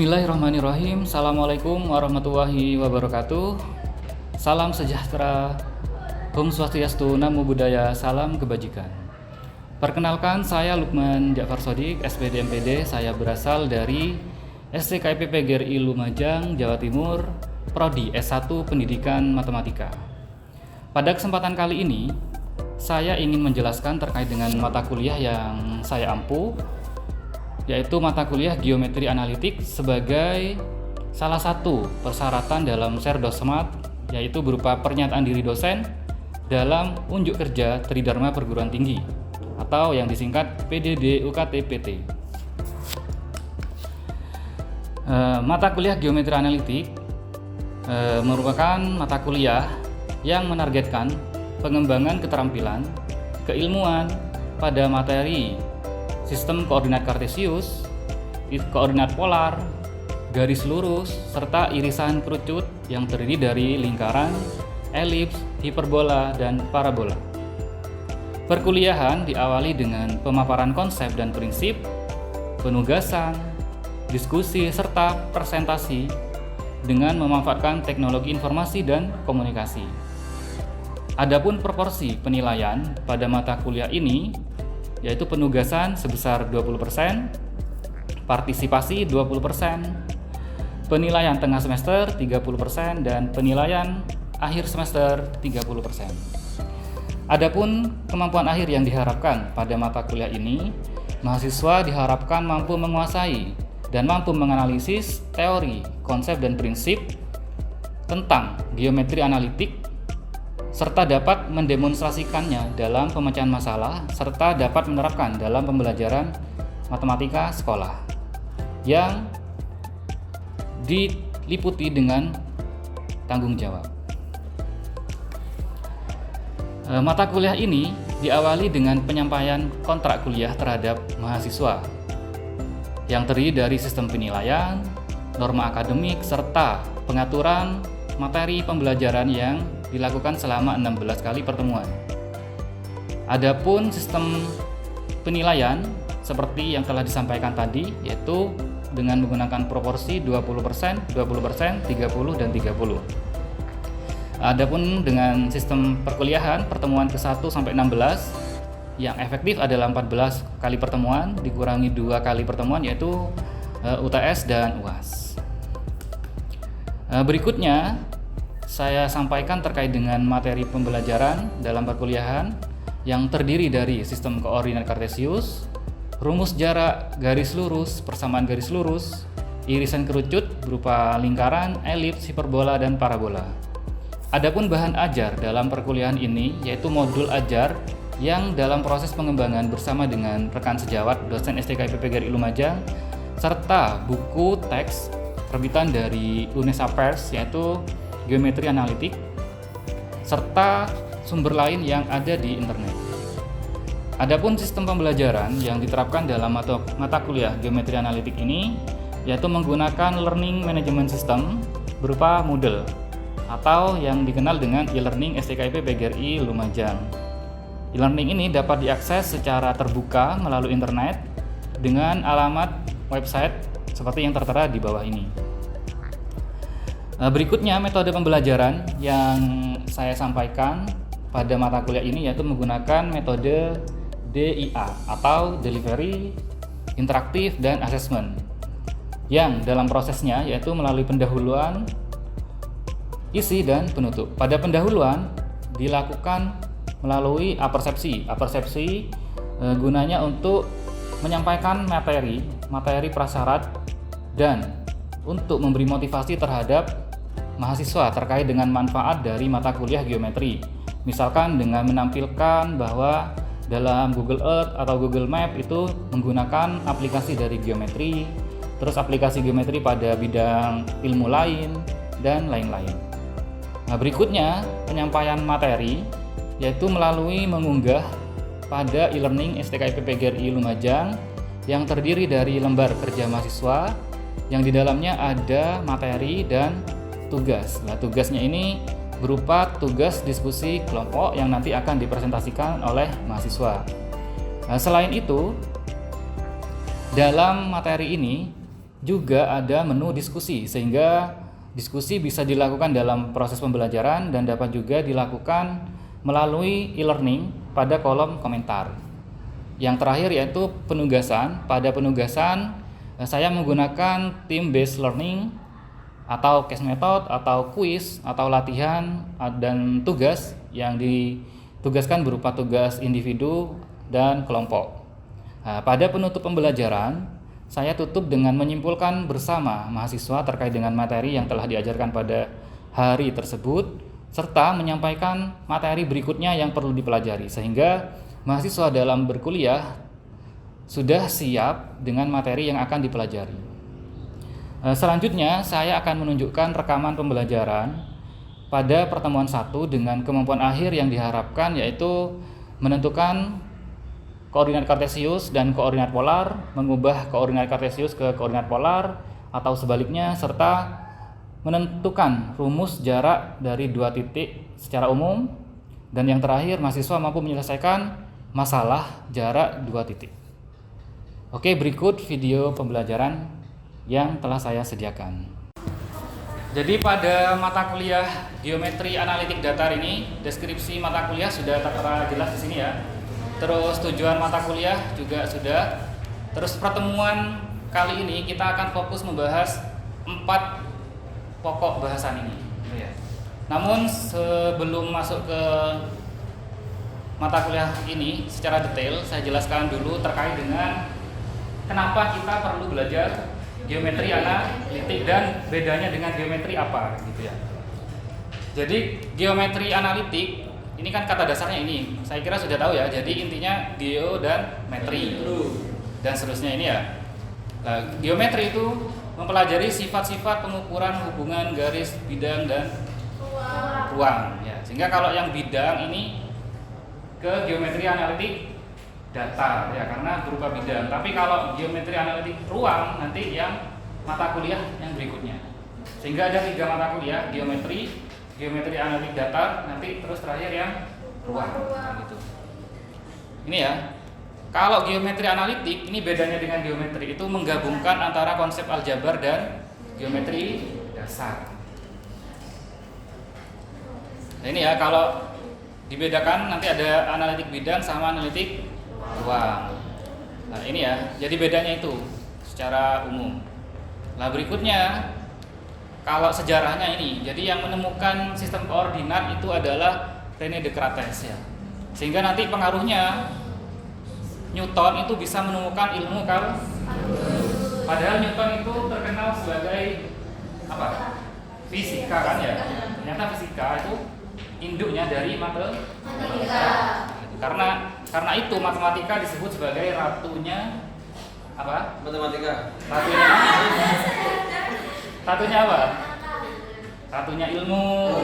Bismillahirrahmanirrahim. Assalamualaikum warahmatullahi wabarakatuh. Salam sejahtera, Om Swastiastu, Namo Buddhaya, salam kebajikan. Perkenalkan, saya Lukman Ja'far Shodiq, SPD MPD. Saya berasal dari STKIP PGRI Lumajang, Jawa Timur, Prodi S1 Pendidikan Matematika. Pada kesempatan kali ini, saya ingin menjelaskan terkait dengan mata kuliah yang saya ampu, yaitu mata kuliah Geometri Analitik sebagai salah satu persyaratan dalam Serdosmat, yaitu berupa pernyataan diri dosen dalam unjuk kerja Tridharma Perguruan Tinggi atau yang disingkat PDD UKT-PT. Mata kuliah Geometri Analitik merupakan mata kuliah yang menargetkan pengembangan keterampilan, keilmuan pada materi sistem koordinat kartesius, koordinat polar, garis lurus, serta irisan kerucut yang terdiri dari lingkaran, elips, hiperbola, dan parabola. Perkuliahan diawali dengan pemaparan konsep dan prinsip, penugasan, diskusi, serta presentasi dengan memanfaatkan teknologi informasi dan komunikasi. Adapun proporsi penilaian pada mata kuliah ini yaitu penugasan sebesar 20%, partisipasi 20%, penilaian tengah semester 30%, dan penilaian akhir semester 30%. Adapun kemampuan akhir yang diharapkan pada mata kuliah ini, mahasiswa diharapkan mampu menguasai dan mampu menganalisis teori, konsep, dan prinsip tentang geometri analitik, serta dapat mendemonstrasikannya dalam pemecahan masalah, serta dapat menerapkan dalam pembelajaran matematika sekolah yang diliputi dengan tanggung jawab. Mata kuliah ini diawali dengan penyampaian kontrak kuliah terhadap mahasiswa yang terdiri dari sistem penilaian, norma akademik, serta pengaturan materi pembelajaran yang dilakukan selama 16 kali pertemuan. Adapun sistem penilaian seperti yang telah disampaikan tadi, yaitu dengan menggunakan proporsi 20%, 20%, 30, dan 30. Adapun dengan sistem perkuliahan pertemuan ke-1 sampai 16 yang efektif adalah 14 kali pertemuan dikurangi 2 kali pertemuan, yaitu UTS dan UAS. Berikutnya saya sampaikan terkait dengan materi pembelajaran dalam perkuliahan yang terdiri dari sistem koordinat kartesius, rumus jarak, garis lurus, persamaan garis lurus, irisan kerucut berupa lingkaran, elips, hiperbola, dan parabola. Adapun bahan ajar dalam perkuliahan ini yaitu modul ajar yang dalam proses pengembangan bersama dengan rekan sejawat dosen STKIP PGRI Lumajang, serta buku teks terbitan dari Unesa Pers yaitu Geometri Analitik, serta sumber lain yang ada di internet. Adapun sistem pembelajaran yang diterapkan dalam mata kuliah Geometri Analitik ini yaitu menggunakan Learning Management System berupa Moodle atau yang dikenal dengan e-learning STKIP PGRI Lumajang. E-learning ini dapat diakses secara terbuka melalui internet dengan alamat website seperti yang tertera di bawah ini. Berikutnya metode pembelajaran yang saya sampaikan pada mata kuliah ini yaitu menggunakan metode DIA atau Delivery, Interaktif, dan Assessment yang dalam prosesnya yaitu melalui pendahuluan, isi, dan penutup. Pada pendahuluan dilakukan melalui apersepsi gunanya untuk menyampaikan materi prasyarat dan untuk memberi motivasi terhadap mahasiswa terkait dengan manfaat dari mata kuliah geometri. Misalkan dengan menampilkan bahwa dalam Google Earth atau Google Map itu menggunakan aplikasi dari geometri, terus aplikasi geometri pada bidang ilmu lain, dan lain-lain. Berikutnya penyampaian materi yaitu melalui mengunggah pada e-learning STKIP PGRI Lumajang yang terdiri dari lembar kerja mahasiswa yang di dalamnya ada materi dan tugas. Nah, tugasnya ini berupa tugas diskusi kelompok yang nanti akan dipresentasikan oleh mahasiswa. Nah, selain itu, dalam materi ini juga ada menu diskusi, sehingga diskusi bisa dilakukan dalam proses pembelajaran dan dapat juga dilakukan melalui e-learning pada kolom komentar. Yang terakhir yaitu penugasan. Pada penugasan saya menggunakan team based learning atau case method atau quiz atau latihan dan tugas yang ditugaskan berupa tugas individu dan kelompok. Nah, pada penutup pembelajaran saya tutup dengan menyimpulkan bersama mahasiswa terkait dengan materi yang telah diajarkan pada hari tersebut serta menyampaikan materi berikutnya yang perlu dipelajari, sehingga mahasiswa dalam berkuliah sudah siap dengan materi yang akan dipelajari. Selanjutnya saya akan menunjukkan rekaman pembelajaran pada pertemuan 1 dengan kemampuan akhir yang diharapkan, yaitu menentukan koordinat kartesius dan koordinat polar, mengubah koordinat kartesius ke koordinat polar atau sebaliknya, serta menentukan rumus jarak dari 2 titik secara umum, dan yang terakhir mahasiswa mampu menyelesaikan masalah jarak 2 titik. Oke, berikut video pembelajaran yang telah saya sediakan. Jadi pada mata kuliah geometri analitik datar ini, deskripsi mata kuliah sudah tertera jelas di sini ya. Terus tujuan mata kuliah juga sudah. Terus pertemuan kali ini kita akan fokus membahas 4 pokok bahasan ini. Namun sebelum masuk ke mata kuliah ini secara detail, saya jelaskan dulu terkait dengan kenapa kita perlu belajar geometri analitik dan bedanya dengan geometri apa gitu ya. Jadi geometri analitik ini kan kata dasarnya ini, saya kira sudah tahu ya. Jadi intinya geo dan metri dan seterusnya ini ya. Nah, geometri itu mempelajari sifat-sifat pengukuran hubungan garis, bidang dan ruang ya. Sehingga kalau yang bidang ini ke geometri analitik datar ya, karena berupa bidang. Tapi kalau geometri analitik ruang nanti yang mata kuliah yang berikutnya. Sehingga ada 3 mata kuliah, geometri analitik datar, nanti terus terakhir yang ruang gitu. Ini ya. Kalau geometri analitik ini bedanya dengan geometri itu menggabungkan antara konsep aljabar dan geometri dasar. Nah, ini ya, kalau dibedakan nanti ada analitik bidang sama analitik ruang. Nah, ini ya. Jadi bedanya itu secara umum. Nah, berikutnya kalau sejarahnya ini, jadi yang menemukan sistem koordinat itu adalah René Descartes ya. Sehingga nanti pengaruhnya Newton itu bisa menemukan ilmu kalkulus. Padahal Newton itu terkenal sebagai apa? Fisika kan ya. Ternyata fisika itu induknya dari matematika. Karena itu matematika disebut sebagai ratunya apa? Matematika. Ratunya apa? Ratunya ilmu.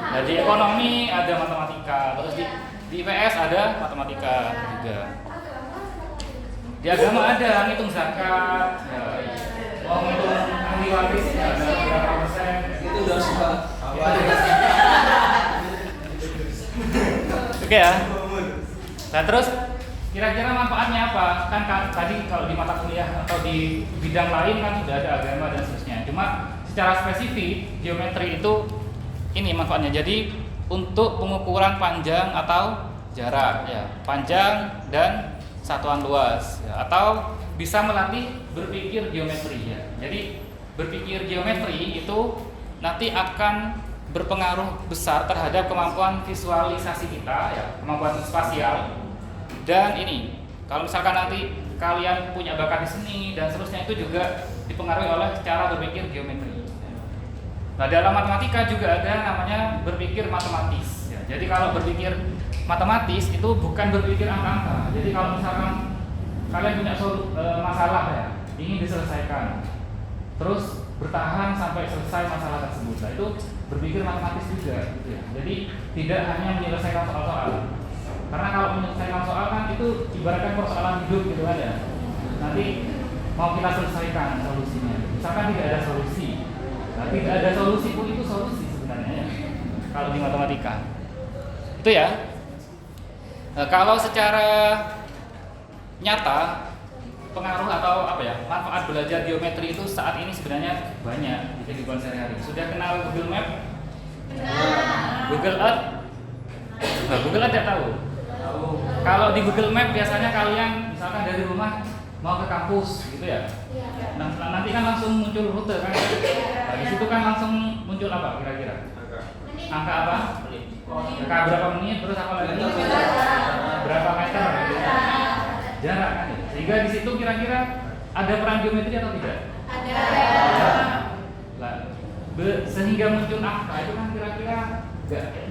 Nah, di ekonomi ada matematika, terus di IPS ada matematika juga. Di agama ada ngitung zakat, ya, mau ngitung ahli waris ada berapa persen. Itu udah sudah. Oke ya. Nah, terus kira-kira manfaatnya apa? Kan tadi kalau di mata kuliah atau di bidang lain kan sudah ada agama dan seterusnya. Cuma secara spesifik geometri itu ini manfaatnya. Jadi untuk pengukuran panjang atau jarak ya, panjang dan satuan luas ya, atau bisa melatih berpikir geometri ya. Jadi berpikir geometri itu nanti akan berpengaruh besar terhadap kemampuan visualisasi kita ya, kemampuan spasial. Dan ini kalau misalkan nanti kalian punya bakat di seni dan seterusnya, itu juga dipengaruhi oleh cara berpikir geometri. Nah, dalam matematika juga ada namanya berpikir matematis ya. Jadi kalau berpikir matematis itu bukan berpikir angka-angka. Jadi kalau misalkan kalian punya masalah ya, ingin diselesaikan, terus bertahan sampai selesai masalah tersebut, nah itu berpikir matematis juga gitu ya. Jadi tidak hanya menyelesaikan soal-soal, karena kalau menyelesaikan soal kan itu ibaratkan persoalan hidup gitu kan ya. Nanti mau kita selesaikan solusinya, misalkan tidak ada solusi, nah, tidak ada solusi pun itu solusi sebenarnya ya, kalau di matematika itu ya. Nah, kalau secara nyata pengaruh atau apa ya, manfaat belajar geometri itu saat ini sebenarnya banyak di kehidupan sehari-hari. Sudah kenal Google Map? Google Earth? Nah, Google Earth tidak tahu. Kalau di Google Map biasanya kalian misalkan dari rumah mau ke kampus gitu ya. Nah, nanti kan langsung muncul rute kan. Nah, di situ kan langsung muncul apa kira-kira? Angka apa? Angka berapa menit terus apa lagi? Berapa meter? Jarak kan. Sehingga di situ kira-kira ada peran geometri atau tidak? Ada. Nah, sehingga muncul angka itu kan kira-kira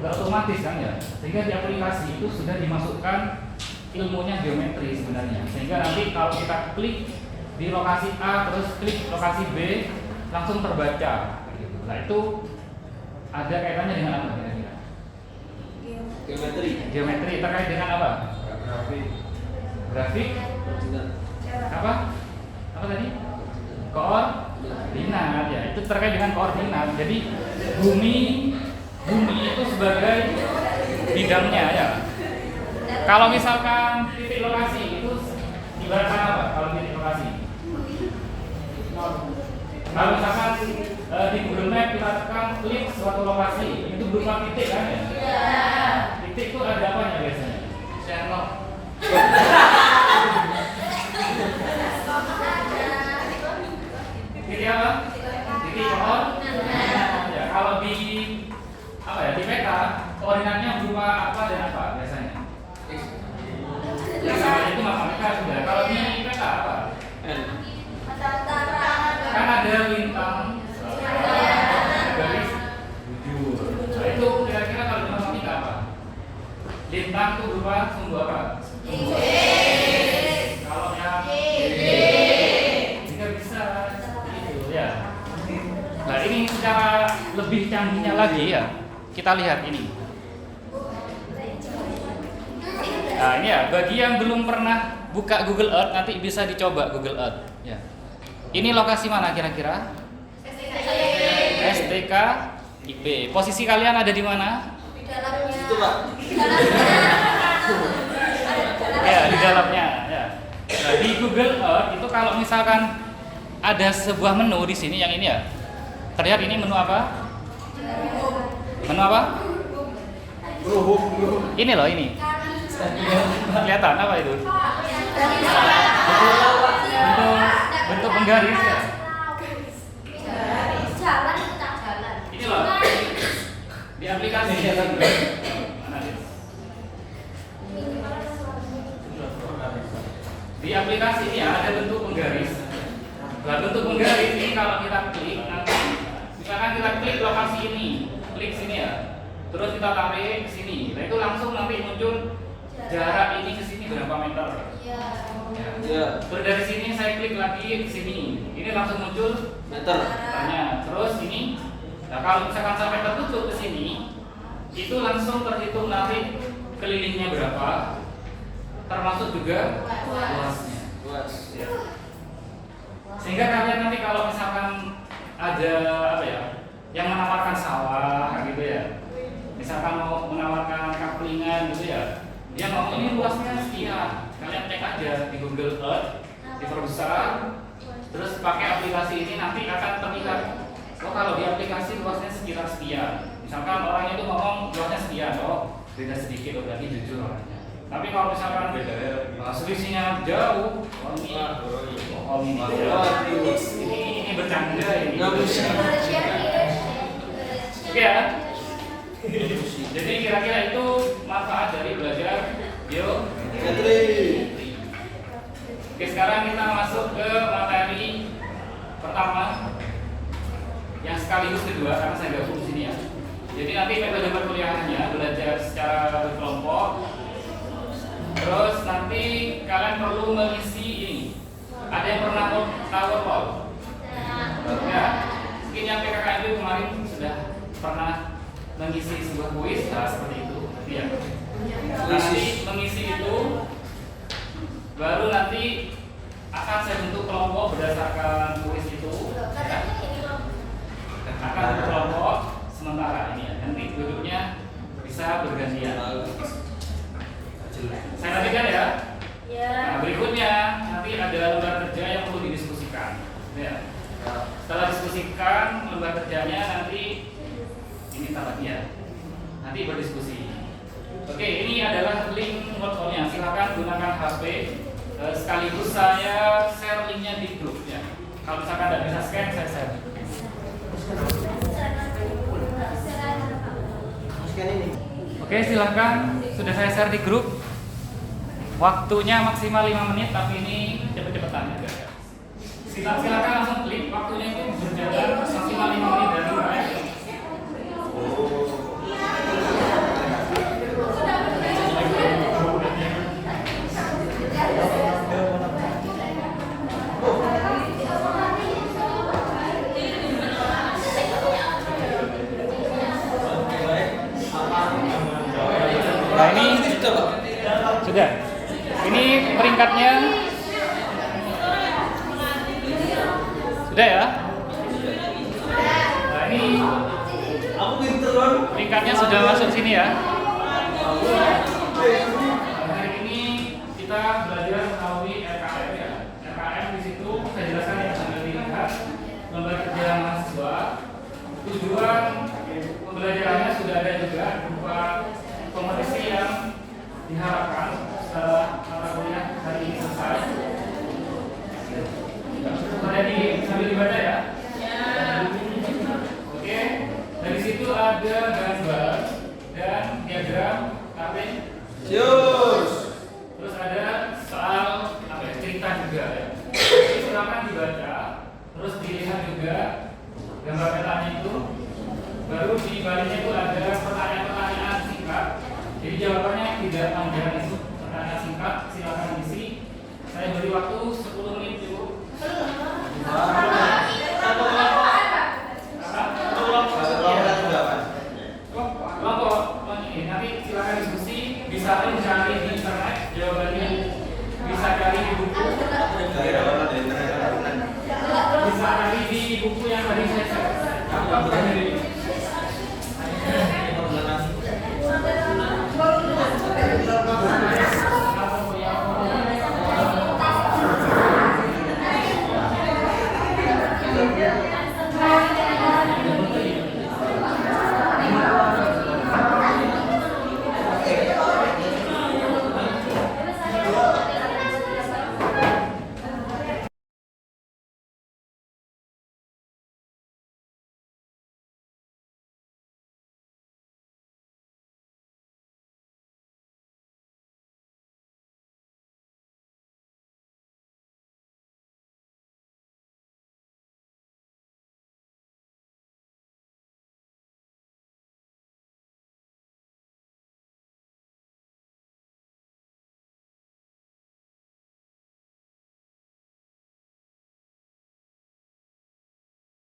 nggak otomatis kan ya. Sehingga di aplikasi itu sudah dimasukkan ilmunya geometri sebenarnya. Sehingga nanti kalau kita klik di lokasi A terus klik lokasi B langsung terbaca. Nah itu ada kaitannya dengan apa kira-kira? Geometri terkait dengan apa? Grafik. Apa tadi? Koordinat ya. Itu terkait dengan koordinat. Jadi bumi itu sebagai bidangnya ya. Kalau misalkan titik lokasi itu ibaratkan apa? Kalau titik lokasi, kalau misalkan di Google Map kita tekan klik suatu lokasi, itu berupa titik kan ya? Titik itu ada apanya biasanya? Sherlock. Titik apa? Titik koordinat. Ya, kalau di apa ya? Di peta koordinatnya berupa apa dan apa biasanya? Ya, itu matematika sudah. Kalau di peta apa? Kan ada lintang, garis bujur. Nah, itu kira-kira kalau di matematika apa? Lintang itu berupa sumbu apa? Kalau yang bisa itu ya. Nah ini secara lebih canggihnya lagi ya. Kita lihat ini. Nah ini ya, bagi yang belum pernah buka Google Earth nanti bisa dicoba Google Earth. Ya. Ini lokasi mana kira-kira? STK IB. Posisi kalian ada di mana? Di dalamnya. Itu Pak. Ya di dalamnya. Ya. Nah, di Google Earth itu kalau misalkan ada sebuah menu di sini yang ini ya. Terlihat ini menu apa? Menu apa? Ini loh ini. Kelihatan apa itu? Bentuk penggaris ya. Jalan tak jalan. Ini loh. Di aplikasi mana dia? Di aplikasi ini ya ada bentuk penggaris. Nah, bentuk penggaris ini kalau kita klik nanti misalkan kita klik lokasi ini, klik sini ya. Terus kita tarik ke sini. Nah, itu langsung nanti muncul jarak ini ke sini berapa meter. Ya. Terus dari sini saya klik lagi ke sini. Ini langsung muncul meternya. Terus ini. Nah, kalau misalkan sampai tertutup ke sini, itu langsung terhitung nanti kelilingnya berapa. Termasuk juga luasnya. Ya. Sehingga kalian nanti kalau misalkan ada apa ya, yang menawarkan sawah gitu ya. Misalkan mau menawarkan kaplingan gitu ya. Dia ngomong ini luasnya sekian. Kalian cek aja di Google Earth, diperbesar, terus pakai aplikasi ini nanti akan terlihat. Oh kalau di aplikasi luasnya sekitar sekian. Misalkan orangnya itu ngomong luasnya sekian, oh beda sedikit, oh berarti jujur orangnya. Tapi kalau misalkan selisihnya jauh, ini bercanda ini. Oke ya. Jadi kira-kira itu manfaat dari belajar geometri. Oke, sekarang kita masuk ke materi pertama yang sekaligus kedua karena saya gabung di sini ya. Jadi nanti metode perkuliahannya belajar secara berkelompok. Terus nanti kalian perlu mengisi ini. Ada yang pernah tahu poll? Ya. Mungkin yang PKKMB kemarin sudah pernah mengisi sebuah kuis, nah seperti itu. Ya. Nanti mengisi itu, baru nanti akan saya bentuk kelompok berdasarkan kuis itu. Akan berkelompok sementara ini ya. Nanti duduknya bisa bergantian. Saya nantikan ya. Nah, berikutnya nanti ada lembar kerjanya nanti ini lagi ya. Nanti berdiskusi. Oke, ini adalah link workflow-nya. Silakan gunakan HP. Sekaligus saya share linknya di grup ya. Kalau misalkan tidak bisa scan, saya share. Oke, silakan. Sudah saya share di grup. Waktunya maksimal 5 menit, tapi ini cepet-cepetan juga. Silakan langsung klik. Waktunya itu berjalan maksimal 5 menit dan mulai. Nah ini sudah. Ini peringkatnya sudah ya. Nah ini peringkatnya sudah masuk sini ya. Hari ini kita belajar melalui RKM ya. RKM di situ saya jelaskan ya sambil dilihat lembar kerja mahasiswa. Tujuan pembelajarannya sudah ada juga berupa kompetisi yang diharapkan setelah mata kuliah hari ini selesai. Ada sambil dibaca ya. Oke, dari situ ada gambar dan diagram, Kapten. Terus ada soal cerita juga ya. Jadi silakan dibaca, terus dilihat juga gambar petanya itu. Baru di baliknya itu ada pertanyaan-pertanyaan singkat. Jadi jawabannya tidak panjang itu, pertanyaan singkat, silakan isi. Saya beri waktu 10 menit dulu. Kelompok ini nanti silakan diskusi, bisa mencari di internet jawabannya, bisa cari di buku, bisa cari di buku yang tadi saya share.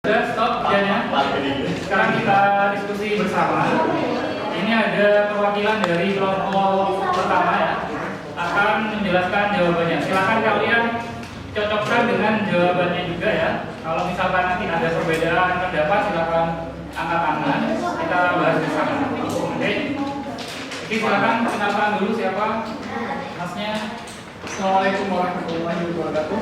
Sudah stop kerjanya. Sekarang kita diskusi bersama. Ini ada perwakilan dari kelompok pertama ya, akan menjelaskan jawabannya. Silakan kalian cocokkan dengan jawabannya juga ya. Kalau misalkan nanti ada perbedaan pendapat, silakan angkat tangan. Kita bahas bersama. Oke. Oke, silakan kenalkan dulu siapa masnya. Assalamualaikum warahmatullahi wabarakatuh.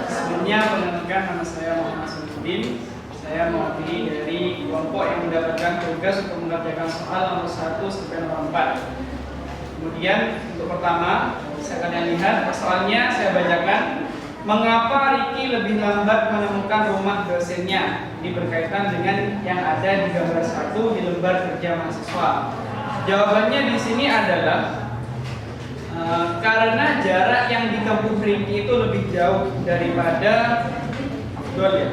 Sebelumnya perkenalkan, nama saya Muhammad Suludin. Saya mewakili dari kelompok yang mendapatkan tugas untuk mengerjakan soal nomor 1 sampai nomor 4. Kemudian untuk pertama, bisa kalian lihat soalnya saya bacakan. Mengapa Riki lebih lambat menemukan rumah dosennya? Ini berkaitan dengan yang ada di gambar 1 di lembar kerja mahasiswa. Jawabannya di sini adalah karena jarak yang ditempuh Riki itu lebih jauh daripada Abdul ya,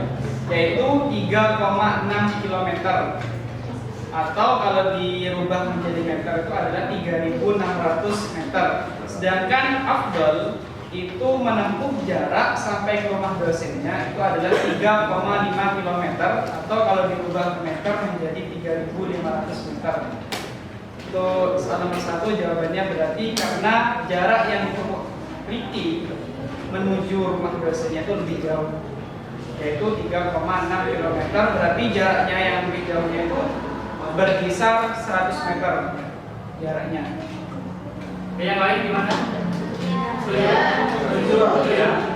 yaitu 3,6 km, atau kalau dirubah menjadi meter itu adalah 3.600 meter. Sedangkan Abdul itu menempuh jarak sampai ke rumah dosennya itu adalah 3,5 km, atau kalau dirubah meter menjadi 3.500 meter. Untuk soal nomor 1 jawabannya berarti karena jarak yang ditempuh Riki menuju rumah dosennya itu lebih jauh, yaitu 3,6 km. Berarti jaraknya yang lebih jauhnya itu berkisar 100 meter jaraknya. Yang lain gimana? Setuju ya?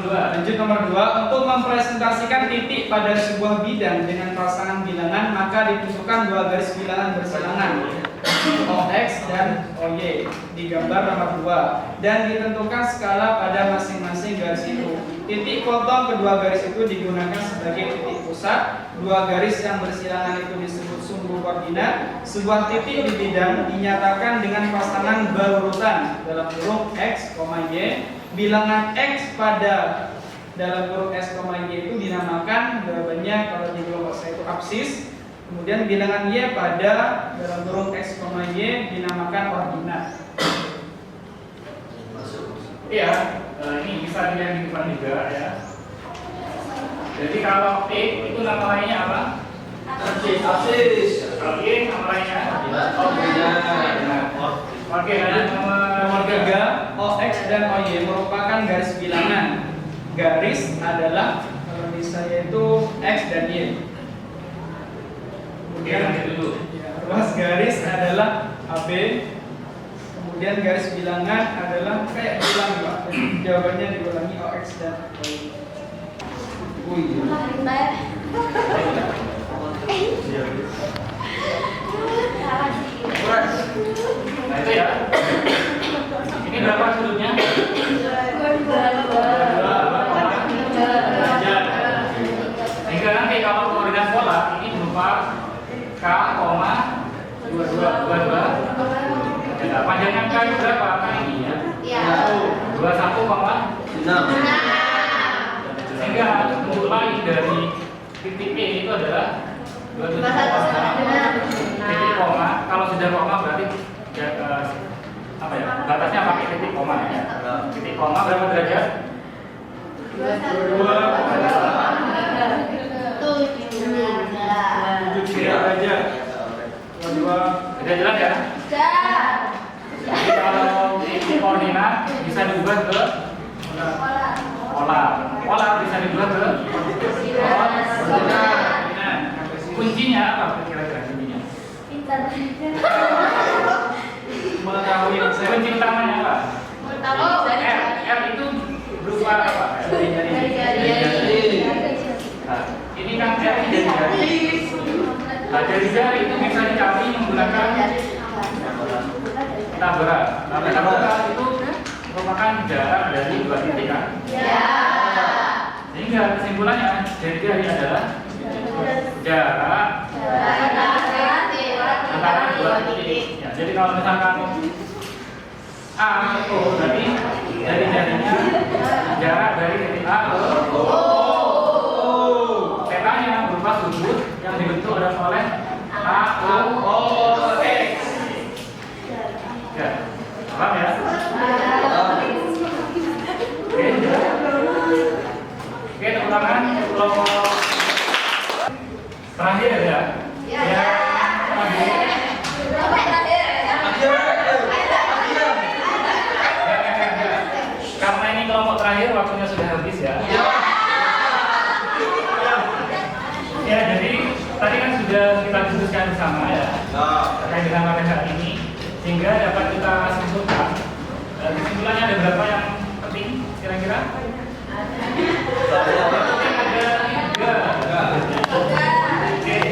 Lanjut nomor 2. Untuk mempresentasikan titik pada sebuah bidang dengan pasangan bilangan, maka ditentukan dua garis bilangan bersilangan OX dan OY di gambar nomor 2 dan ditentukan skala pada masing-masing garis itu. Titik potong kedua garis itu digunakan sebagai titik pusat. Dua garis yang bersilangan itu disebut sumbu koordinat. Sebuah titik di bidang dinyatakan dengan pasangan berurutan dalam kurung X, Y. Bilangan X pada dalam kurung X, Y itu dinamakan jawabannya kalau di kelompok saya itu absis. Kemudian bilangan Y pada dalam kurung X, Y dinamakan koordinat. Iya, ini bisa dilihat di depan juga ya. Jadi kalau T itu nama lainnya apa? Absis. Kalau Y nama lainnya? Oke, lanjut Nomor 3, OX dan OY merupakan garis bilangan. Garis adalah kalau di saya itu X dan Y. Oke, lanjut dulu. Ruas garis adalah AB. Kemudian garis bilangan adalah kayak bilang Pak. Jawabannya diulangi OX dan OY. Nah itu ya. Ini berapa sudutnya? Sehingga nanti kalau koordinat pola ini berupa K, 22. Ya, panjangnya K itu berapa? K ini ya. 21,6. Sehingga bentuk lain dari titik P itu adalah 27,6. Titik koma, kalau sudah koma berarti ya, apa ya? Batasnya pakai titik koma ya. Titik koma berapa derajat? 7 derajat. Sudah jelas ya? Jadi kalau titik koordinat bisa diubah ke pola. Pola bisa diubah ke koordinat. Kuncinya apa kira-kira kuncinya? Mengetahui yang saya Kunci utamanya apa? R itu berupa apa? Nah, ini kan R ini jari-jari. Nah, jari-jari itu bisa dicari menggunakan tabrak. Nah, tabrak itu merupakan jarak dari dua titik kan? Sehingga kesimpulannya jari-jari adalah jarak antara dua titik. Ya, jadi kalau misalkan A ke O, berarti dari jarinya jarak dari titik A ke O. Petanya berupa sudut yang dibentuk oleh A, O, X. Ya, paham ya? Oke, tepuk tangan kelompok terakhir ya. Karena ini kelompok terakhir, waktunya sudah habis ya. Ya, jadi tadi kan sudah kita diskusikan bersama ya terkait dengan materi ini, sehingga dapat kita simpulkan. Kesimpulannya ada berapa yang penting kira-kira? Ada 3. Oke, 3.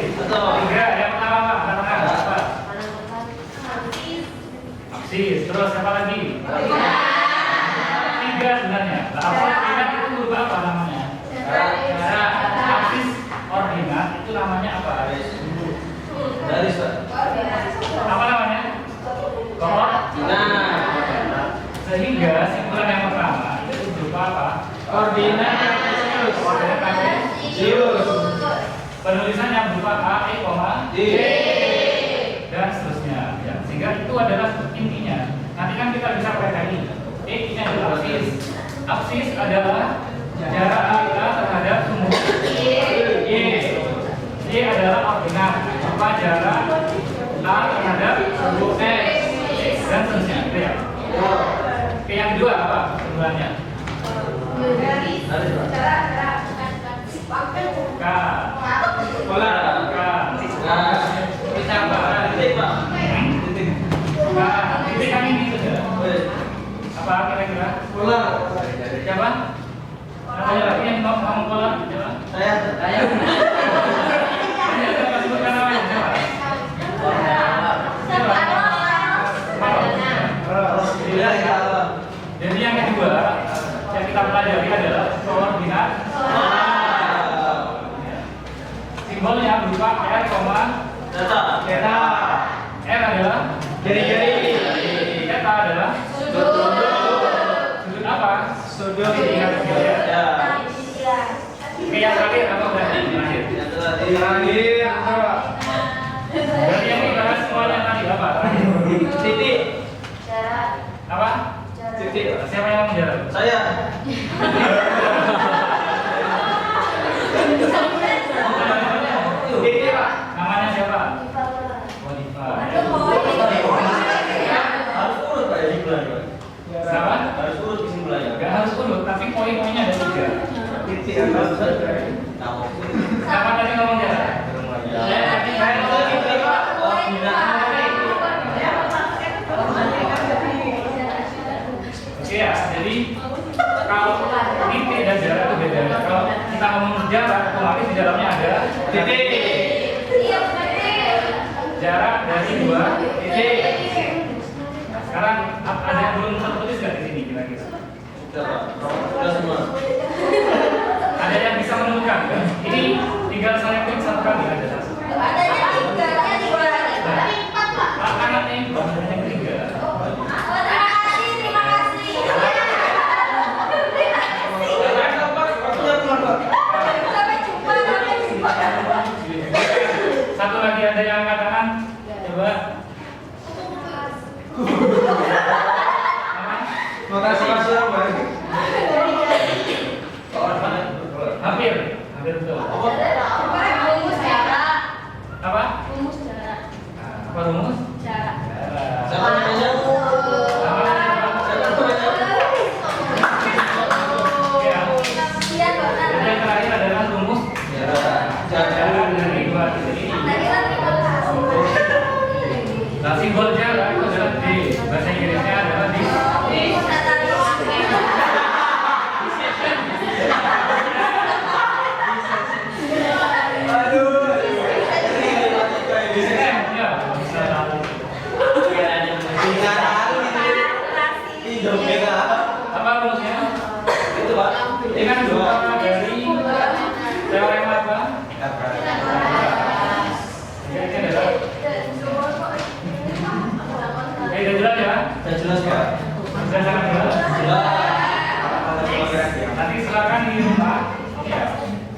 Yang pertama apa? Absis. Terus apa lagi? 3 sebenarnya. Koordinat itu berubah apa namanya? Absis koordinat itu namanya apa? Garis, Pak. Apa namanya? Koordinat. Sehingga simpulan yang pertama itu berupa apa? Koordinat kartesius. Koordinat kartesius. Penulisannya berupa A, E, D dan seterusnya. Ya, sehingga itu adalah intinya. Nanti kan kita bisa pelajari. E ini adalah absis. Absis adalah jarak kita terhadap sumbu Y. Y adalah koordinat berupa jarak A terhadap sumbu X dan seterusnya. Gitu ya. Oke, yang kedua apa sebenarnya? K. pola. K. Kita apa? Titik, Pak. K. Titik kan ini sudah. Apa kira-kira? Pola. Siapa? Ada lagi yang mau pola? Saya. Coba sebutkan namanya. Jadi yang kedua yang kita pelajari adalah koordinat. Simbolnya berupa R, Data. Theta. R adalah Jari-jari. Theta adalah sudut apa? Sudut. Ingat ya. Ya. Oke, yang terakhir apa berarti? Terakhir. Yang terakhir. Terakhir. Berarti yang dibahas semuanya tadi apa? Titik. Apa? Titik. Siapa yang menjawab? Saya. Titik, Pak. Namanya siapa? Wadifa. Harus urut Pak ya kesimpulannya. Siapa? Harus urut kesimpulannya. Gak harus urut, tapi poin-poinnya ada 3. Titik atas. Siapa tadi ngomong jarak? Saya tahu titik, Pak. Oke ya, jadi kalau titik dan jarak itu beda. Kalau kita ngomong jarak, otomatis di dalamnya ada Titik. jarak dari 2 Titik. Nah, sekarang ada yang belum tertulis nggak di sini kira-kira? Sudah Pak. Sudah semua. Ada yang bisa menemukan? Ini tinggal saya klik satu kali ada satu. Anaknya ini bukan yang ketiga. Satu lagi ada yang angkat tangan? Coba. Notasi. Hampir betul. Apa? Apa rumus? Siapa namanya? Oke ya. Jadi yang terakhir adalah rumus jarak dari 2 titik ini. Nah, simbol jarak itu adalah D. Bahasa Inggrisnya adalah D. Ya, bisa tahu. Apa rumusnya? Itu Pak. Dengan berupa dari teorema apa? Ini adalah. Oke, udah jelas ya? Sudah jelas Pak. Sudah sangat jelas. Jelas. Nanti silakan di rumah. Ya.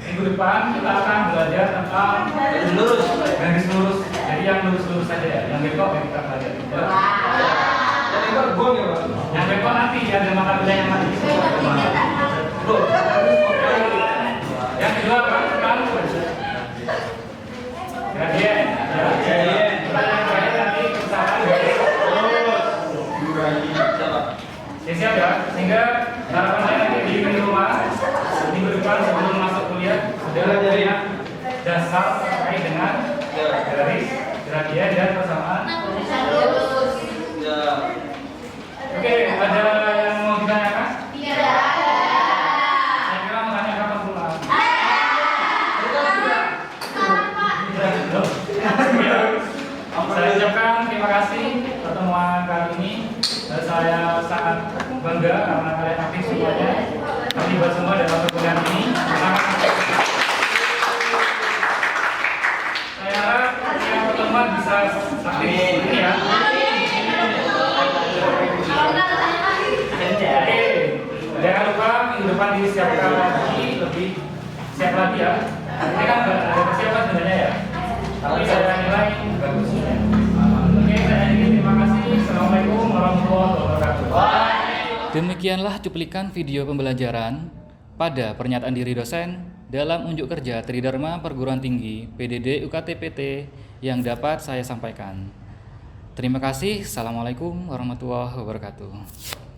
Minggu depan kita akan belajar tentang Garis lurus. garis lurus. Jadi yang lurus-lurus saja ya. Yang bengkok yang kita pelajari. Ya. Jadi itu gong ya, Pak. Yang bengkok nanti ada mata kuliah yang nanti. Yang kedua apa? Sekarang gradien. Ya. Gradien. Yang terakhir nanti kesamaan. Siapa? Ya, siap ya. Sehingga harapan saya nanti di rumah minggu depan sebelum masuk kuliah sudah punya dasar terkait dengan garis, gradien dan persamaan. Ya. Oke, ada yang mau ditanyakan? Saya kira mau tanya kapan pulang. Saya ucapkan terima kasih pertemuan kali ini. Saya sangat bangga karena kalian aktif semuanya. Terlibat semua dalam perkuliahan ini. Saya harap yang pertemuan bisa aktif ini ya. Oke, jangan lupa minggu depan disiapkan lagi, lebih siap lagi ya. Ini kan ada persiapan sebenarnya ya. Tapi saya nilai bagus. Oke, saya akhiri. Terima kasih. Assalamualaikum warahmatullahi wabarakatuh. Demikianlah cuplikan video pembelajaran pada pernyataan diri dosen dalam unjuk kerja Tridharma Perguruan Tinggi PDD UKT-PT yang dapat saya sampaikan. Terima kasih. Assalamualaikum warahmatullahi wabarakatuh.